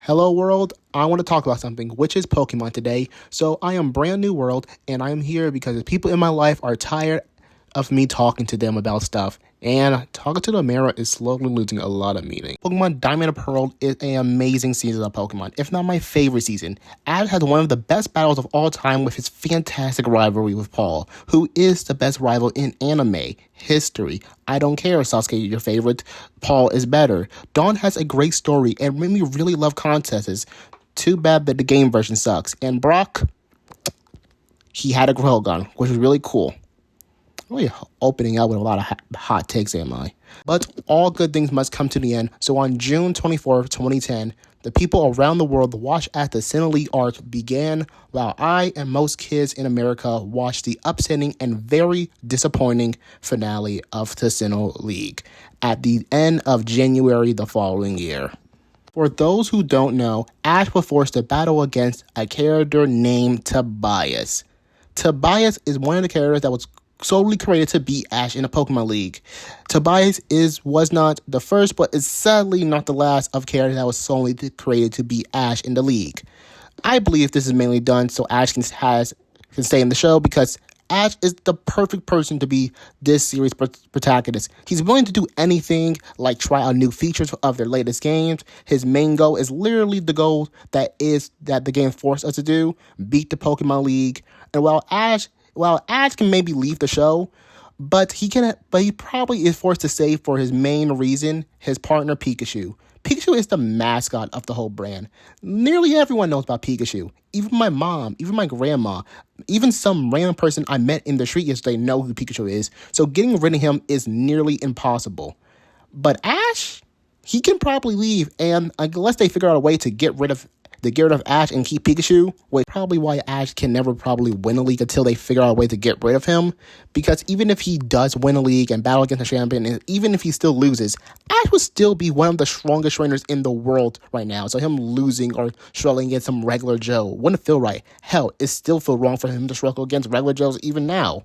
Hello world, I want to talk about something, which is Pokemon today. So I am brand new world, and I am here because the people in my life are tired of me talking to them about stuff. And talking to the mirror is slowly losing a lot of meaning. Pokemon Diamond and Pearl is an amazing season of Pokemon, if not my favorite season. Ash had one of the best battles of all time with his fantastic rivalry with Paul, who is the best rival in anime history. I don't care, Sasuke, your favorite. Paul is better. Dawn has a great story and made me really love contests. Too bad that the game version sucks. And Brock, he had a grill gun, which was really cool. Really opening up with a lot of hot takes, am I? But all good things must come to the end. So on June 24th, 2010, the people around the world watched as the Sinnoh League arc began, while I and most kids in America watched the upsetting and very disappointing finale of the Sinnoh League at the end of January the following year. For those who don't know, Ash was forced to battle against a character named Tobias. Tobias is one of the characters that was solely created to beat Ash in a Pokemon League. Tobias was not the first, but is sadly not the last of characters that was solely created to beat Ash in the league. I believe this is mainly done so Ash can stay in the show, because Ash is the perfect person to be this series' protagonist. He's willing to do anything, like try out new features of their latest games. His main goal is literally the goal that the game forced us to do: beat the Pokemon League. And while Ash can maybe leave the show, but he probably is forced to stay for his main reason: his partner Pikachu. Pikachu is the mascot of the whole brand. Nearly everyone knows about Pikachu. Even my mom, even my grandma, even some random person I met in the street yesterday know who Pikachu is. So getting rid of him is nearly impossible. But Ash, he can probably leave, and unless they figure out a way to get rid of Ash and keep Pikachu, which is probably why Ash can never probably win a league until they figure out a way to get rid of him. Because even if he does win a league and battle against a champion, and even if he still loses, Ash would still be one of the strongest trainers in the world right now. So him losing or struggling against some regular Joe wouldn't feel right. Hell, it still feel wrong for him to struggle against regular Joes even now.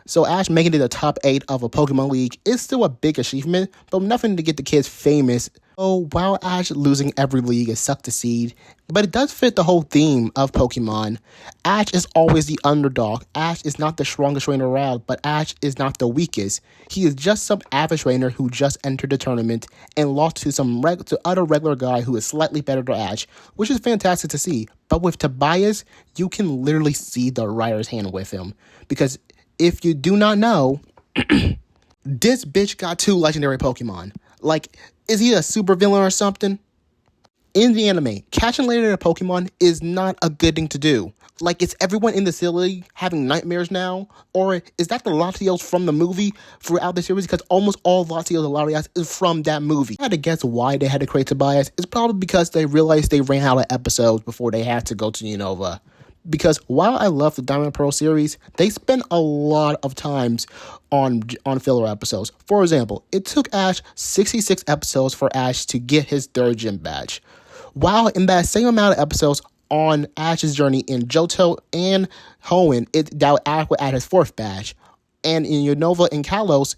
So Ash making it the top 8 of a Pokemon League is still a big achievement, but nothing to get the kids famous. Oh, while Ash losing every league is sucked to see, but it does fit the whole theme of Pokemon. Ash is always the underdog. Ash is not the strongest trainer around, but Ash is not the weakest. He is just some average trainer who just entered the tournament and lost to some other regular guy who is slightly better than Ash, which is fantastic to see. But with Tobias, you can literally see the writer's hand with him, because if you do not know, this bitch got 2 legendary Pokemon. Like, is he a super villain or something? In the anime, catching legendary Pokemon is not a good thing to do. Like, is everyone in the city having nightmares now? Or is that the Latios from the movie throughout the series? Because almost all Latios and Latias is from that movie. I had to guess why they had to create Tobias. It's probably because they realized they ran out of episodes before they had to go to Unova. Because while I love the Diamond and Pearl series, they spend a lot of times on filler episodes. For example, it took Ash 66 episodes for Ash to get his 3rd gym badge. While in that same amount of episodes on Ash's journey in Johto and Hoenn, Ash was at his 4th badge. And in Unova and Kalos,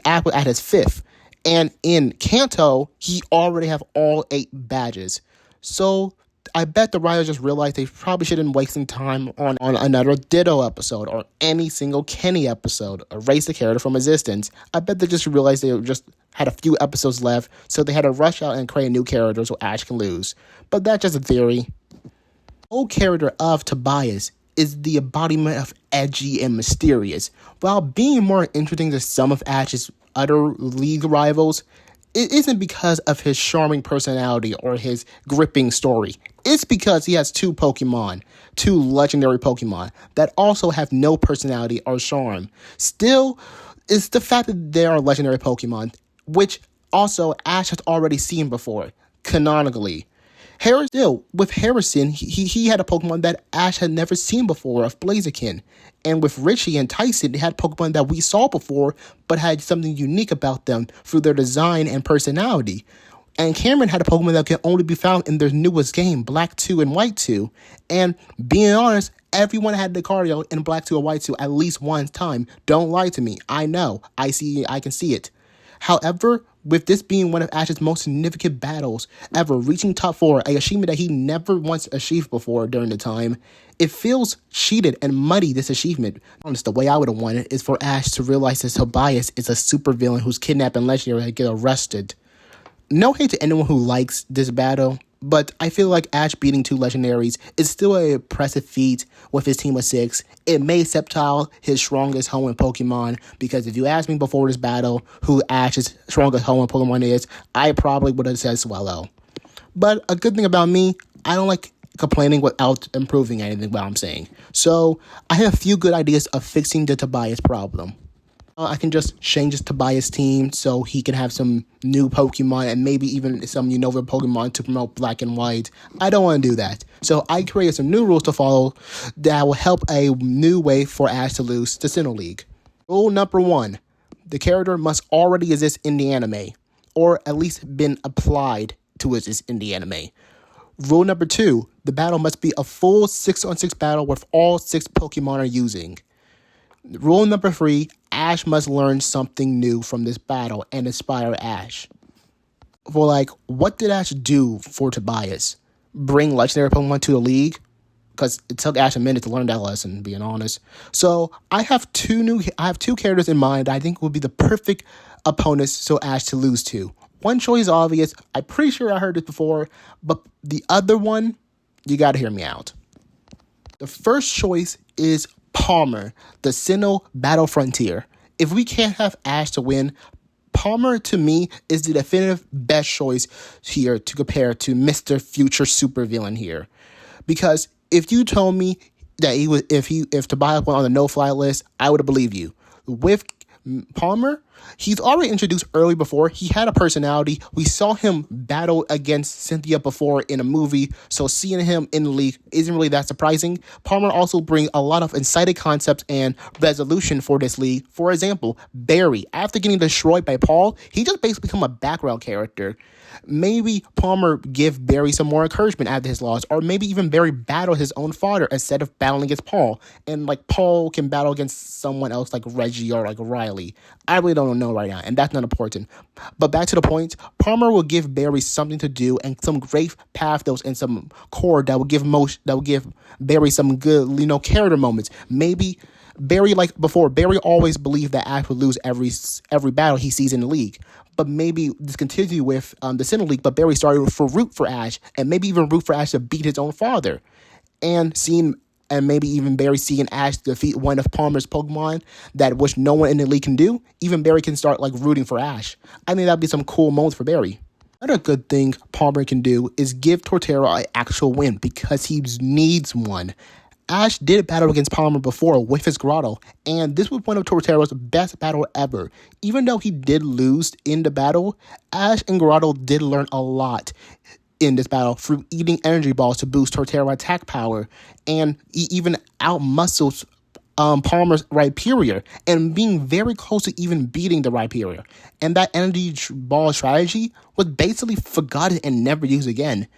Ash was at his 5th. And in Kanto, he already have all 8 badges. So I bet the writers just realized they probably shouldn't wasting time on another Ditto episode or any single Kenny episode, erase the character from existence. I bet they just realized they just had a few episodes left, so they had to rush out and create a new character so Ash can lose. But that's just a theory. The whole character of Tobias is the embodiment of edgy and mysterious. While being more interesting than some of Ash's other league rivals, it isn't because of his charming personality or his gripping story. It's because he has 2 legendary Pokemon, that also have no personality or charm. Still, it's the fact that they are legendary Pokemon, which also Ash has already seen before, canonically. With Harrison, he had a Pokemon that Ash had never seen before of Blaziken. And with Richie and Tyson, they had Pokemon that we saw before, but had something unique about them through their design and personality. And Cameron had a Pokemon that can only be found in their newest game, Black 2 and White 2. And being honest, everyone had Lucario in Black 2 or White 2 at least one time. Don't lie to me. I know. I can see it. However, with this being one of Ash's most significant battles ever, reaching top 4, a achievement that he never once achieved before during the time, it feels cheated and muddy, this achievement. Honest, the way I would have wanted is for Ash to realize that Tobias is a supervillain who's kidnapping Legendary and get arrested. No hate to anyone who likes this battle, but I feel like Ash beating 2 legendaries is still an impressive feat with his team of 6. It made Sceptile his strongest home in Pokemon, because if you asked me before this battle who Ash's strongest home in Pokemon is, I probably would have said Swallow. But a good thing about me, I don't like complaining without improving anything what I'm saying. So I have a few good ideas of fixing the Tobias problem. I can just change his Tobias team so he can have some new Pokemon and maybe even some Unova Pokemon to promote Black and White. I don't want to do that. So I created some new rules to follow that will help a new way for Ash to lose to Sinnoh League. Rule number 1. The character must already exist in the anime, or at least been applied to exist in the anime. Rule number 2. The battle must be a full 6-on-6 battle with all 6 Pokemon are using. Rule number 3, Ash must learn something new from this battle and inspire Ash. For what did Ash do for Tobias? Bring legendary Pokemon to the league? Because it took Ash a minute to learn that lesson, being honest. So I have two characters in mind that I think would be the perfect opponents so Ash to lose to. One choice is obvious. I'm pretty sure I heard it before, but the other one, you gotta hear me out. The first choice is Palmer, the Sinnoh Battle Frontier. If we can't have Ash to win, Palmer to me is the definitive best choice here to compare to Mr. Future Supervillain here. Because if you told me that if Tobias went on the no-fly list, I would have believed you. With Palmer, he's already introduced early before. He had a personality. We saw him battle against Cynthia before in a movie, so seeing him in the league isn't really that surprising. Palmer also brings a lot of incited concepts and resolution for this league. For example, Barry, after getting destroyed by Paul, he just basically become a background character. Maybe Palmer give Barry some more encouragement after his loss, or maybe even Barry battle his own father instead of battling against Paul, and Paul can battle against someone else like Reggie or Riley. I really don't know right now, and that's not important. But back to the point, Palmer will give Barry something to do and some great pathos and some core that will give Barry some good character moments. Maybe Barry, Barry always believed that Ash would lose every battle he sees in the league. But maybe this continued with the Sinnoh League, but Barry started to root for Ash, and maybe even root for Ash to beat his own father. And maybe even Barry seeing Ash defeat one of Palmer's Pokemon which no one in the league can do, even Barry can start rooting for Ash. I think that'd be some cool moments for Barry. Another good thing Palmer can do is give Torterra an actual win, because he needs one. Ash did battle against Palmer before with his Grotto, and this was one of Torterra's best battle ever. Even though he did lose in the battle, Ash and Grotto did learn a lot in this battle through eating energy balls to boost Torterra attack power, and he even outmuscles Palmer's Rhyperior, and being very close to even beating the Rhyperior. And that energy ball strategy was basically forgotten and never used again.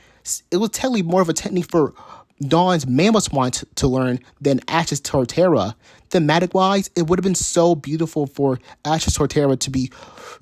It was technically more of a technique for Dawn's Mamoswine to learn than Ash's Torterra. Thematic-wise, it would have been so beautiful for Ash's Torterra to be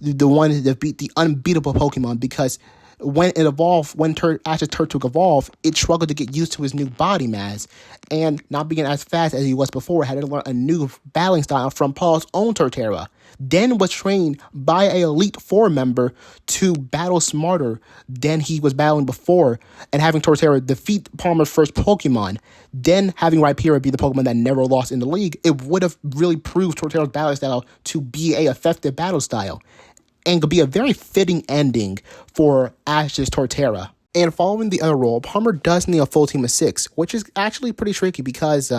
the one to beat the unbeatable Pokemon, because when it evolved, Ash's Turtwig evolved, it struggled to get used to his new body mass, and not being as fast as he was before, had to learn a new battling style from Paul's own Torterra. Den was trained by an Elite Four member to battle smarter than he was battling before, and having Torterra defeat Palmer's first Pokemon, then having Rhyperior be the Pokemon that never lost in the league, it would have really proved Torterra's battle style to be an effective battle style, and could be a very fitting ending for Ash's Torterra. And following the other role, Palmer does need a full team of 6, which is actually pretty tricky because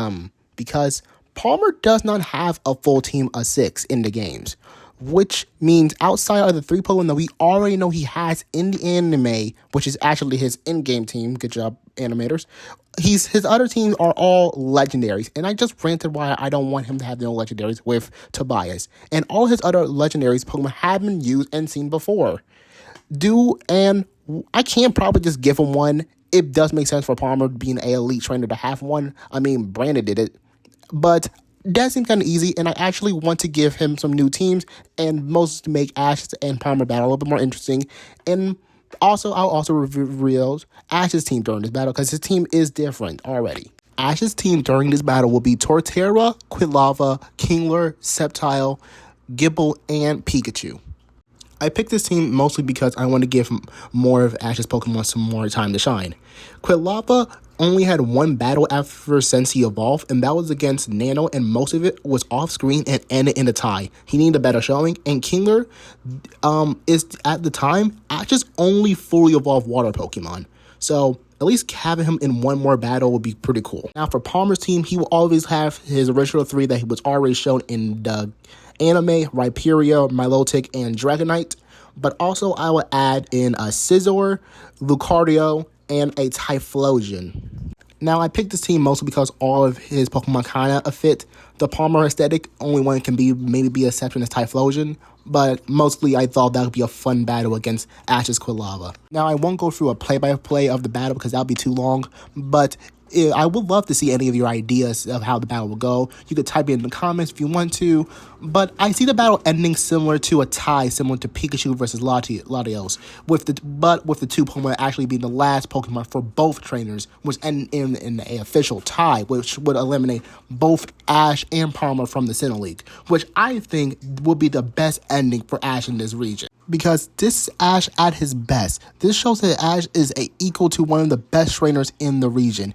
Palmer does not have a full team of 6 in the games, which means outside of the 3 Pokemon that we already know he has in the anime, which is actually his in-game team, good job animators, his other teams are all legendaries, and I just ranted why I don't want him to have no legendaries with Tobias, and all his other legendaries Pokemon have been used and seen before. And I can probably just give him one. It does make sense for Palmer being an elite trainer to have one. I mean, Brandon did it. But That seems kind of easy, and I actually want to give him some new teams and most to make Ash and Palmer battle a little bit more interesting. And also, I'll also reveal Ash's team during this battle because his team is different already. Ash's team during this battle will be Torterra, Quilava, Kingler, Sceptile, Gibble, and Pikachu. I picked this team mostly because I want to give more of Ash's Pokemon some more time to shine. Quilava only had one battle ever since he evolved, and that was against Nano, and most of it was off-screen and ended in a tie. He needed a better showing, and Kingler is, at the time, Ash's only fully evolved water Pokemon. So at least having him in one more battle would be pretty cool. Now for Palmer's team, he will always have his original three that he was already shown in the anime: Rhyperior, Milotic, and Dragonite. But also I will add in a Scizor, Lucario, and a Typhlosion. Now I picked this team mostly because all of his Pokemon kind of fit the Palmer aesthetic. Only one can maybe be exception is Typhlosion, but mostly I thought that would be a fun battle against Ash's Quilava. Now I won't go through a play-by-play of the battle because that would be too long, but I would love to see any of your ideas of how the battle will go. You could type it in the comments if you want to, but I see the battle ending similar to a tie, similar to Pikachu versus Latios, with the two Pokemon actually being the last Pokemon for both trainers, which end in an official tie, which would eliminate both Ash and Palmer from the Sinnoh League, which I think would be the best ending for Ash in this region. Because this is Ash at his best. This shows that Ash is equal to one of the best trainers in the region,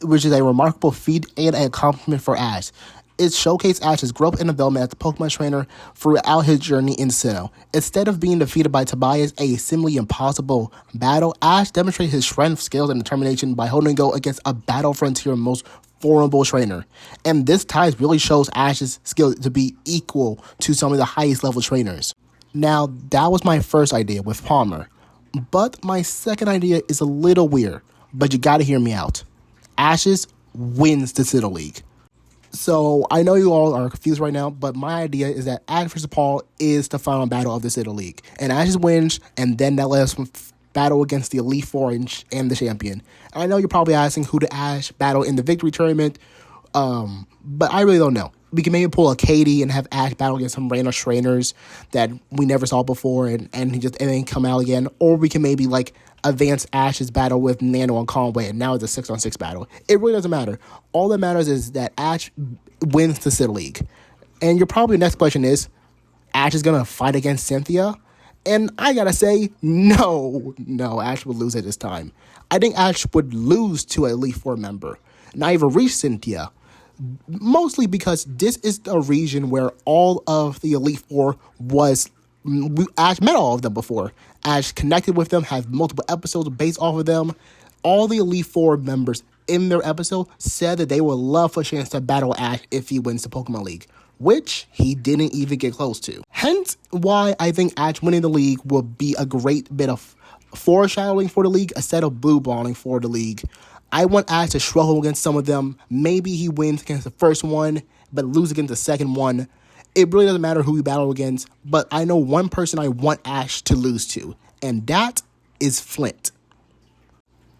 which is a remarkable feat and a compliment for Ash. It showcased Ash's growth and development as a Pokemon trainer throughout his journey in Sinnoh. Instead of being defeated by Tobias, a seemingly impossible battle, Ash demonstrated his strength, skills, and determination by holding go against a Battle Frontier most formidable trainer. And this ties really shows Ash's skill to be equal to some of the highest level trainers. Now, that was my first idea with Palmer. But my second idea is a little weird, but you gotta hear me out. Ashes wins the Sinnoh League. So I know you all are confused right now, but my idea is that Ash vs. Paul is the final battle of the Sinnoh League. And Ashes wins, and then that lets us battle against the Elite Four and the champion. And I know you're probably asking who the Ash battle in the victory tournament, but I really don't know. We can maybe pull a Katie and have Ash battle against some random trainers that we never saw before and then come out again. Or we can maybe advance Ash's battle with Nano and Conway, and now it's a 6-on-6 battle. It really doesn't matter. All that matters is that Ash wins the Sinnoh League. And your probably next question is, Ash is going to fight against Cynthia? And I gotta say, no, Ash would lose at this time. I think Ash would lose to an Elite Four member, not even reach Cynthia. Mostly because this is the region where all of the Elite Four was. Ash met all of them before. Ash connected with them, have multiple episodes based off of them. All the Elite Four members in their episode said that they would love for a chance to battle Ash if he wins the Pokemon League, which he didn't even get close to. Hence why I think Ash winning the league will be a great bit of foreshadowing for the league instead of blue balling for the league. I want Ash to struggle against some of them. Maybe he wins against the first one, but lose against the second one. It really doesn't matter who we battle against, but I know one person I want Ash to lose to, and that is Flint.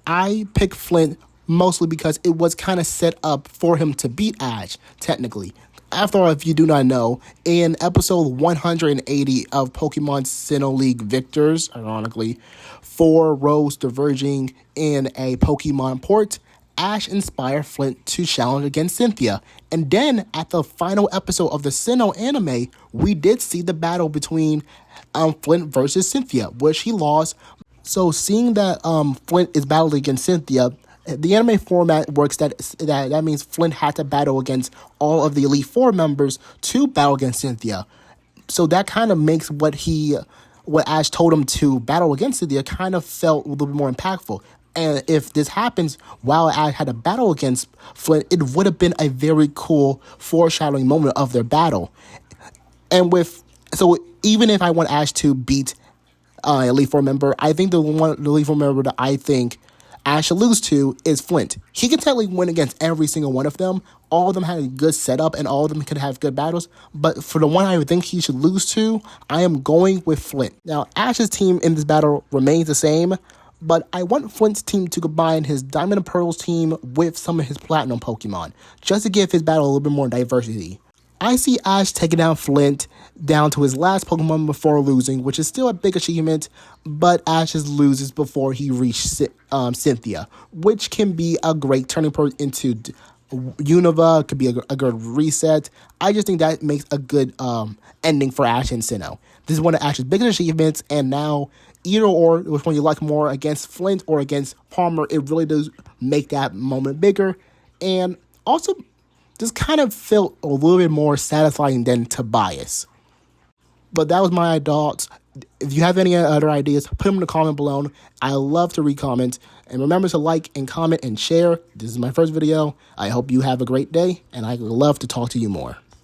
I picked Flint mostly because it was kind of set up for him to beat Ash, technically. After all, if you do not know, in episode 180 of Pokemon Sinnoh League Victors, ironically, 4 rows diverging in a Pokemon port, Ash inspired Flint to challenge against Cynthia. And then, at the final episode of the Sinnoh anime, we did see the battle between Flint versus Cynthia, which he lost. So, seeing that Flint is battling against Cynthia, the anime format works that means Flint had to battle against all of the Elite Four members to battle against Cynthia. So that kind of makes what Ash told him to battle against Cynthia kind of felt a little bit more impactful. And if this happens while Ash had a battle against Flint, it would have been a very cool foreshadowing moment of their battle. And so even if I want Ash to beat Elite Four member, I think the Elite Four member that I think Ash should lose to is Flint. He can technically win against every single one of them. All of them had a good setup and all of them could have good battles. But for the one I would think he should lose to, I am going with Flint. Now, Ash's team in this battle remains the same, but I want Flint's team to combine his Diamond and Pearls team with some of his Platinum Pokemon, just to give his battle a little bit more diversity. I see Ash taking down Flint down to his last Pokemon before losing, which is still a big achievement, but Ash loses before he reaches Cynthia, which can be a great turning point into Unova, could be a good reset. I just think that makes a good ending for Ash and Sinnoh. This is one of Ash's biggest achievements, and now either or, which one you like more, against Flint or against Palmer, it really does make that moment bigger, and also just kind of felt a little bit more satisfying than Tobias. But that was my thoughts. If you have any other ideas, put them in the comment below. I love to read comments. And remember to like and comment and share. This is my first video. I hope you have a great day, and I would love to talk to you more.